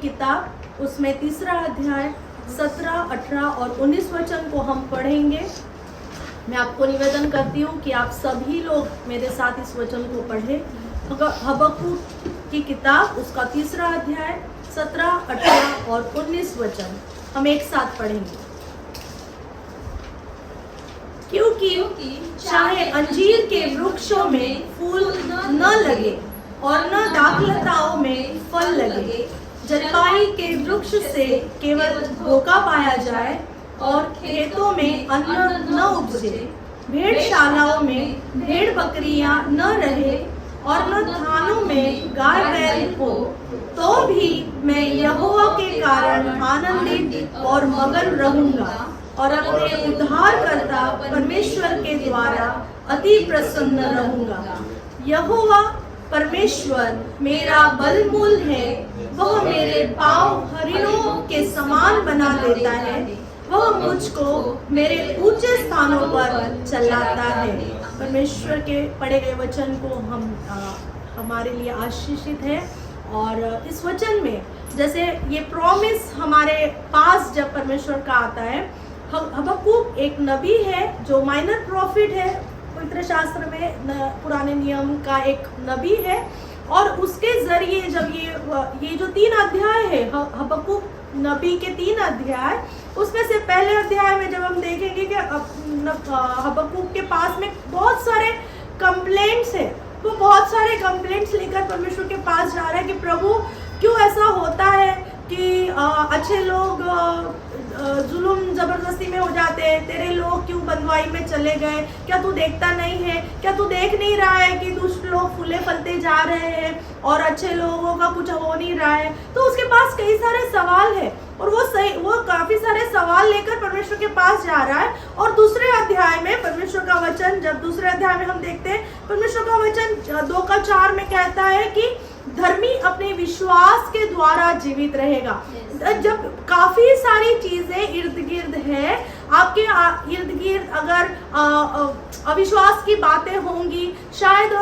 किताब, उसमें 3 अध्याय 17, 18 और 19 वचन को हम पढ़ेंगे। मैं आपको निवेदन करती हूँ कि आप सभी लोग मेरे साथ इस वचन को पढ़ें। हबक्कूक की किताब, उसका 3 अध्याय 17, 18 और 19 वचन हम एक साथ पढ़ेंगे। क्योंकि चाहे अंजीर के वृक्षों में फूल न लगे और न दाखलताओं में फल लगे, जलपाई के वृक्ष से केवल धोखा पाया जाए और खेतों में अन्न न उपजे, भेड़शालाओं में भेड़ बकरियां न रहे और न थानों में गाय बैल हो, तो भी मैं यहोवा के कारण आनंदित और मगन रहूंगा और अपने उद्धारकर्ता परमेश्वर के द्वारा अति प्रसन्न रहूंगा। यहोवा परमेश्वर मेरा बलमूल है, वह मेरे पांव हरिणों के समान बना देता है, वह मुझको मेरे ऊंचे स्थानों पर चलाता है। परमेश्वर के पढ़े गए वचन को हमारे लिए आशीषित है। और इस वचन में जैसे ये प्रॉमिस हमारे पास जब परमेश्वर का आता है, हबक्कूक एक नबी है जो माइनर प्रॉफिट है, पवित्र शास्त्र में पुराने नियम का एक नबी है। और उसके जरिए जब ये जो 3 अध्याय है, हबक्कूक नबी के 3 अध्याय, उसमें से पहले अध्याय में जब हम देखेंगे कि हबक्कूक के पास में बहुत सारे कंप्लेंट्स है, वो बहुत सारे कंप्लेंट्स लेकर परमेश्वर के पास जा रहा है कि प्रभु क्यों ऐसा होता है कि अच्छे लोग जुल्म जबरदस्ती में हो जाते हैं, तेरे लोग क्यों बंधुआई में चले गए, क्या तू देखता नहीं है, क्या तू देख नहीं रहा है कि दुष्ट लोग फूले फलते जा रहे हैं और अच्छे लोगों का कुछ हो नहीं रहा है। तो उसके पास कई सारे सवाल है और वो काफी सारे सवाल लेकर परमेश्वर के पास जा रहा है। और दूसरे अध्याय में परमेश्वर का वचन, जब दूसरे अध्याय में हम देखते हैं, परमेश्वर का वचन 2:4 में कहता है कि धर्मी अपने विश्वास के द्वारा जीवित रहेगा। जब काफी सारी चीजें इर्द गिर्द है, आपके इर्द गिर्द अगर अविश्वास की बातें होंगी, शायद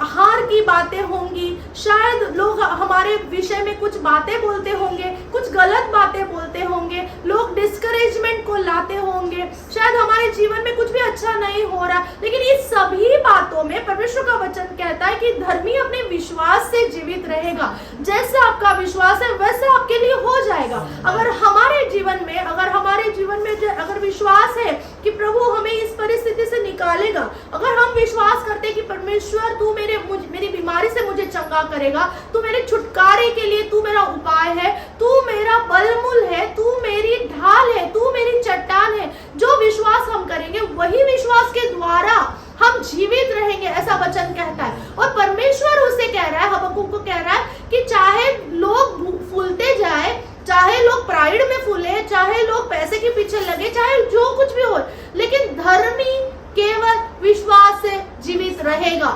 हार की बातें होंगी, शायद लोग हमारे विषय में कुछ बातें बोलते होंगे, कुछ गलत बातें बोलते होंगे, लोग डिस्करेजमेंट को लाते होंगे, शायद हमारे जीवन में कुछ भी अच्छा नहीं हो रहा, लेकिन इस सभी बातों में परमेश्वर का वचन कहता है कि धर्मी अपने विश्वास से जीवित रहेगा। जैसे आपका विश्वास है वैसे आपके लिए हो जाएगा। अगर हमारे जीवन में अगर विश्वास है कि प्रभु हमें इस परिस्थिति से निकालेगा, अगर हम विश्वास करते हैं कि परमेश्वर तू मेरी बीमारी से मुझे चंगा करेगा, तू मेरे छुटकारे के लिए तू मेरा उपाय है, तू मेरा बलमूल है, तू मेरी ढाल है, तू मेरी चट्टान है, जो विश्वास हम करेंगे वही विश्वास के द्वारा हम जीवित रहेंगे, ऐसा वचन कहता है। और परमेश्वर उसे कह रहा है, हबक्कूक को कह रहा है कि चाहे लोग फूलते जाए, चाहे लोग प्राइड में फूले, चाहे लोग पैसे के पीछे लगे, चाहे जो कुछ भी हो, लेकिन धर्मी केवल विश्वास से जीवित रहेगा।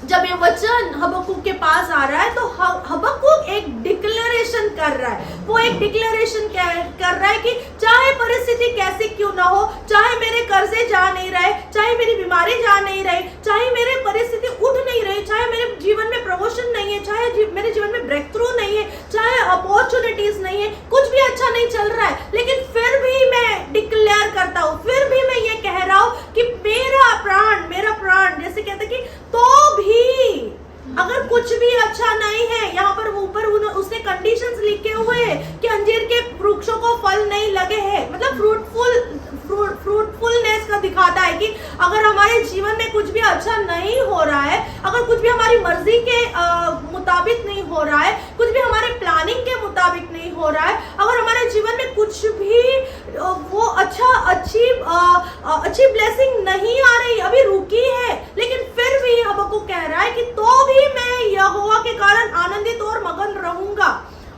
जब ये वचन हबक्कूक के पास आ रहा है तो हबक्कूक एक डिक्लेरेशन कर रहा है। वो एक डिक्लेरेशन कर रहा है कि चाहे परिस्थिति कैसी क्यों ना हो, चाहे मेरे कर्जे जा नहीं रहे, चाहे मेरी बीमारी जा नहीं रही, चाहे मेरे परिस्थिति उठ नहीं रही, चाहे मेरे जीवन में प्रमोशन नहीं है, चाहे मेरे जीवन में ब्रेक थ्रू नहीं है, चाहे अपॉर्चुनिटीज नहीं है, कुछ भी अच्छा नहीं चल रहा है, लेकिन फिर भी मैं डिक्लेयर करता हूँ, फिर भी मैं ये कह रहा हूँ कि मेरा प्राण जैसे कहते कि तो भी अगर कुछ भी अच्छा नहीं है, यहाँ पर ऊपर उसने कंडीशंस लिखे हुए हैं कि अंजीर के वृक्षों को फल नहीं लगे हैं, मतलब फ्रूटफुलनेस का दिखाता है कि अगर हमारे जीवन में कुछ भी अच्छा नहीं हो रहा है, अगर कुछ भी हमारी मर्जी के मुताबिक नहीं हो रहा है, कुछ भी हमारे प्लानिंग के मुताबिक नहीं हो रहा है, अगर हमारे जीवन में कुछ भी वो अच्छी ब्लेसिंग नहीं आ रही, अभी रुकी है, लेकिन फिर भी हबक्कूक कह रहा है कि तो भी मैं यहोवा के कारण आनंदित और मगन रहूंगा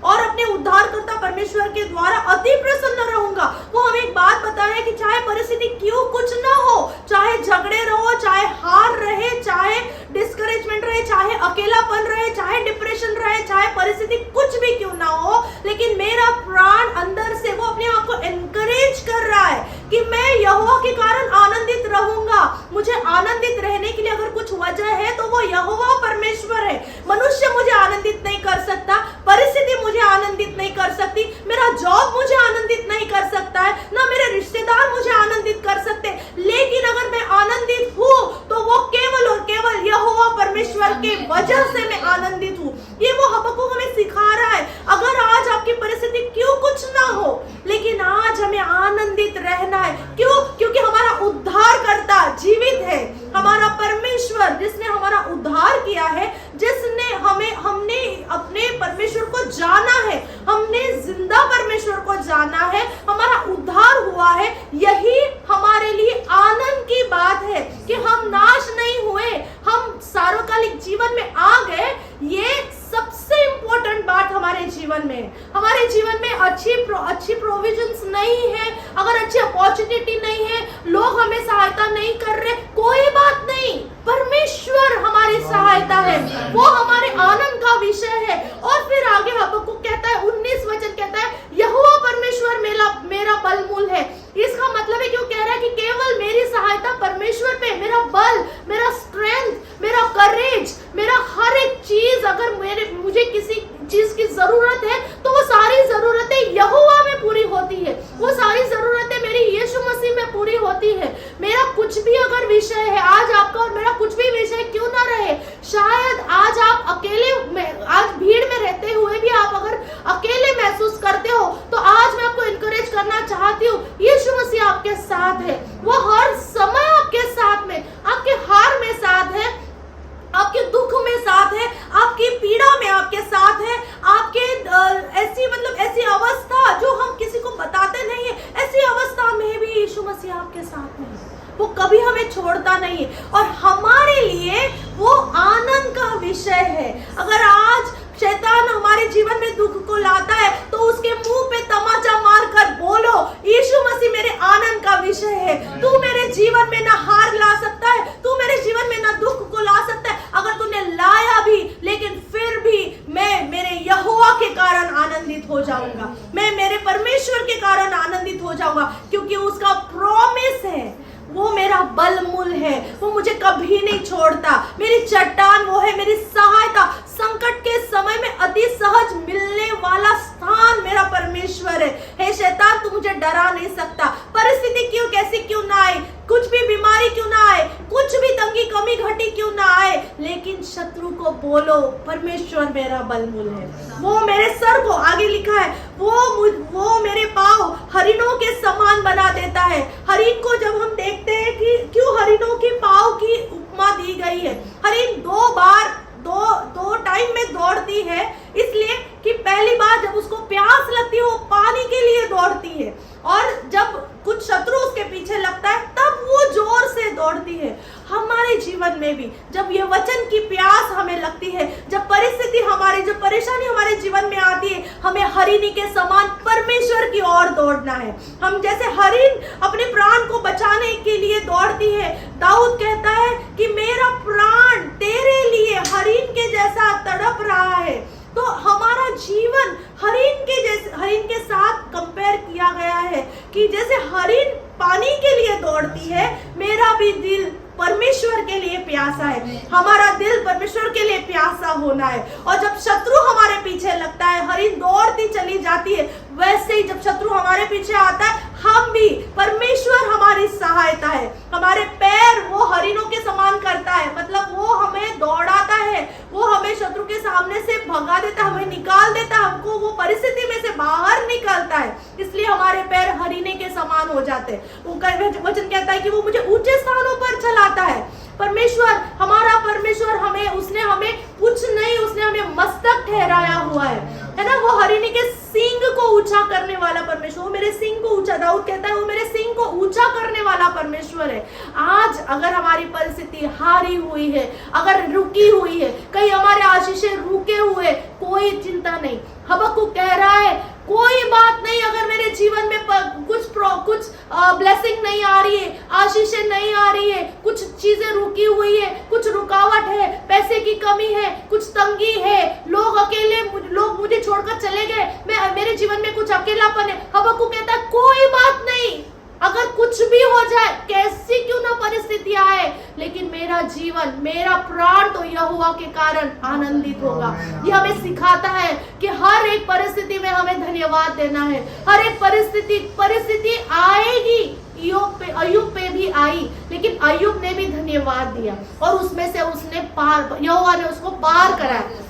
और अपने उद्धारकर्ता परमेश्वर के द्वारा अति प्रसन्न रहूंगा। वो हमें एक बात बता रहे हैं कि चाहे परिस्थिति क्यों कुछ ना हो, चाहे झगड़े रहो, चाहे हार रहे, चाहे डिस्करेजमेंट रहे, चाहे अकेलापन रहे, चाहे डिप्रेशन रहे, चाहे परिस्थिति कुछ भी क्यों ना हो, लेकिन मेरा प्राण अंदर से वो अपने आप को एनकरेज कर रहा है कि मैं यहोवा के कारण आनंदित रहूंगा। मुझे आनंदित रहने के लिए अगर कुछ वजह है तो वो यहोवा परमेश्वर है। मनुष्य मुझे आनंदित नहीं कर सकता, परिस्थिति मुझे आनंदित नहीं परमेश्वर पे मेरा बल, मेरा स्ट्रेंथ, मेरा करेज, मेरा हर एक चीज, अगर मुझे किसी चीज की जरूरत है तो वो सारी जरूरतें यहोवा में पूरी होती है, वो सारी जरूरतें मेरी यीशु मसीह में पूरी होती है। मेरा कुछ भी अगर विषय है, आज आपका और मेरा कुछ भी विषय क्यों ना रहे, शायद आज आप अकेले में, आज भीड़ में रहते हुए भी आप अगर अकेले महसूस करते हो, तो आज मैं आपको इनकरेज करना चाहती हूँ, यीशु मसीह आपके साथ है। वो हर समय आपके साथ में, आपके हार में साथ है, आपके दुख में साथ है, आपकी पीड़ा में आपके साथ है, आपके ऐसी अवस्था जो हम किसी को बताते नहीं है, ऐसी अवस्था में भी यीशु मसीह आपके साथ में है। वो कभी हमें छोड़ता नहीं है और हमारे लिए वो आनंद का विषय है। अगर आज शैतान हमारे जीवन में दुख को लाता है तो उसके मुंह पे तमाचा मारकर बोलो, यीशु मसीह मेरे आनंद का विषय है। तू मेरे जीवन में ना हार ला सकता है, तू मेरे जीवन में ना दुख को ला सकता है। अगर तूने लाया भी, लेकिन फिर भी मैं मेरे यहोवा के कारण आनंदित हो जाऊंगा, मैं मेरे परमेश्वर के कारण आनंदित हो जाऊंगा, क्योंकि उसका प्रॉमिस है, वो मेरा बलमूल है, वो मुझे कभी नहीं छोड़ता, मेरी चट्टान वो है, मेरी सहायता, संकट के समय में अति सहज मिलने वाला स्थान मेरा परमेश्वर है। हे शैतान, तू मुझे डरा नहीं सकता, परिस्थिति क्यों कैसी क्यों ना आए, कुछ भी बीमारी क्यों ना आए, कुछ भी तंगी कमी घटी क्यों ना आए, लेकिन शत्रु को बोलो परमेश्वर मेरा बलमूल है। वो मेरे सर को, आगे लिखा है, वो मेरे पाँव हरिणों के समान बना देता है। हरिण को जब हम देखते हैं कि क्यों हरिणों की पाँव की उपमा दी गई है, हरिण दो टाइम में दौड़ती है, इसलिए कि पहली बार जब उसको प्यास लगती है वो पानी के लिए दौड़ती है, और जब कुछ शत्रु उसके पीछे लगता है तब वो जोर से दौड़ती है। हमारे जीवन में भी जब ये वचन की प्यास हमें लगती है, जब परिस्थिति हमारी, जब परेशानी हमारे जीवन में आती है, हमें हरिणी के समान परमेश्वर की ओर दौड़ना है। हम जैसे हरिण अपने प्राण को बचाने के लिए दौड़ती है, दाऊद कहता है कि मेरा प्राण तेरे लिए हरिण के जैसा तड़प रहा है। तो हमारा जीवन हरिण के साथ कंपेयर किया गया है कि जैसे हरिण पानी के लिए दौड़ती है, मेरा भी दिल परमेश्वर के लिए प्यासा है, हमारा दिल परमेश्वर के लिए प्यासा होना है। और जब शत्रु हमारे पीछे लगता है, हरिण दौड़ती चली जाती है, वैसे ही जब शत्रु हमारे पीछे आता है, हम भी, परमेश्वर हमारी सहायता है, हमारे पैर वो हरिणों के समान करता है, मतलब वो हमें दौड़ाता है, वो हमें शत्रु के सामने से भगा देता है, हमें निकाल देता है, हमको वो परिस्थिति में से बाहर निकालता है, इसलिए हमारे पैर हरिणे के समान हो जाते हैं। वो वचन कहता है कि वो मुझे ऊंचे स्थानों पर चलाता है। परमेश्वर, हमारा परमेश्वर, उसने हमें कुछ नहीं, उसने हमें मस्तक ठहराया हुआ है ना। वो हरिणी के सींग को ऊंचा करने वाला परमेश्वर, वो मेरे सींग को ऊंचा, दाऊद कहता है वो मेरे सींग को ऊंचा करने वाला परमेश्वर है। आज अगर हमारी परिस्थिति हारी हुई है, अगर रुकी हुई है, कहीं हमारे आशीषें रुके हुए, कोई चिंता नहीं। हबक्कुक कह रहा है कोई बात नहीं, अगर मेरे जीवन में कुछ ब्लेसिंग नहीं आ रही है, आशीषें नहीं आ रही है, कुछ चीजें रुकी हुई है, कुछ रुकावट है, पैसे की कमी है, कुछ तंगी है, लोग मुझे छोड़कर चले गए, मेरे जीवन में कुछ अकेलापन है। हबक्कुक कहता है कोई बात नहीं, अगर कुछ भी हो जाए, कैसी क्यों ना परिस्थिति आए, लेकिन मेरा जीवन, मेरा प्राण तो यहोवा के कारण आनंदित होगा। ये हमें सिखाता है कि हर एक परिस्थिति में हमें धन्यवाद देना है। हर एक परिस्थिति आएगी, अय्यूब पे भी आई, लेकिन अय्यूब ने भी धन्यवाद दिया और उसमें से उसने यहोवा ने उसको पार कराया।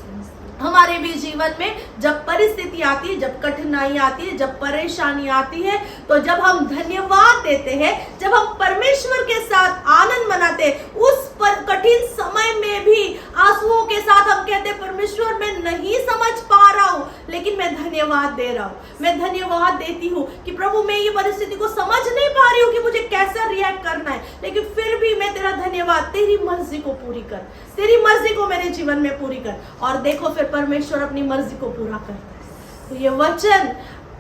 हमारे भी जीवन में जब परिस्थिति आती है, जब कठिनाई आती है, जब परेशानी आती है, तो जब हम धन्यवाद देते हैं, जब हम परमेश्वर के साथ आनंद मनाते हैं, उस कठिन समय में भी आंसुओं के साथ हम कहते हैं परमेश्वर मैं नहीं समझ पा रहा हूँ, लेकिन मैं धन्यवाद दे रहा हूँ, मैं धन्यवाद देती हूँ कि प्रभु मैं ये परिस्थिति को समझ नहीं पा रही हूँ कि मुझे कैसा रिएक्ट करना है, लेकिन फिर भी मैं तेरा धन्यवाद, तेरी मर्जी को पूरी कर, तेरी मर्जी को मेरे जीवन में पूरी कर। और देखो फिर परमेश्वर अपनी मर्जी को पूरा करता है। तो ये वचन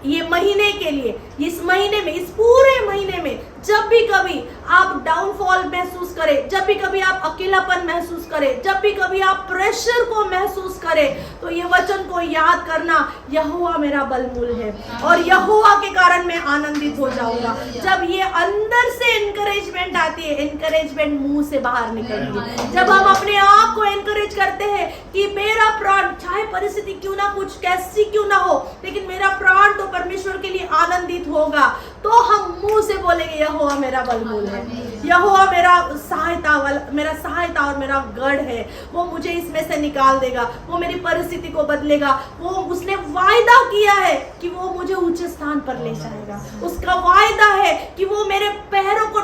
ये महीने के लिए, इस महीने में, इस पूरे महीने में जब भी कभी आप डाउनफॉल महसूस कर करें, जब भी कभी आप अकेलापन महसूस करें, जब भी कभी आप प्रेशर को महसूस करें, तो ये वचन को याद करना, यहोवा मेरा बलमूल है और यहोवा के कारण मैं आनंदित हो जाऊंगा। जब ये अंदर से इनकरेजमेंट आती है, इनकरेजमेंट मुंह से बाहर निकलती है। जब हम अपने आप को इनकरेज करते हैं कि मेरा प्राण, चाहे परिस्थिति क्यों ना, कुछ कैसी क्यों ना हो, लेकिन मेरा प्राण तो परमेश्वर के लिए आनंदित होगा, तो हम मुंह से बोलेंगे यहोवा मेरा बलमूल है, यहोवा मेरा सहायता और मेरा गढ़ है, वो मुझे इसमें से निकाल देगा, वो मेरी परिस्थिति को बदलेगा, वो उसने वायदा किया है कि वो मुझे ऊंचे स्थान पर ले जाएगा, उसका वायदा है कि वो मेरे पैरों को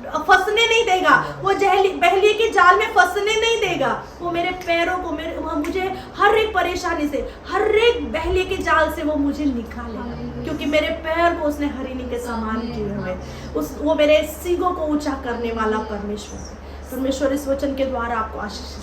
फंसने नहीं देगा, वो बहलिए के जाल में फंसने नहीं देगा, वो मेरे पैरों को मुझे हर एक परेशानी से, हर एक बहलिए के जाल से वो मुझे निकालेगा, क्योंकि मेरे पैर को उसने हरिणी के समान किए हुए, वो मेरे सींगों को ऊंचा करने वाला परमेश्वर है। परमेश्वर इस वचन के द्वारा आपको आशीष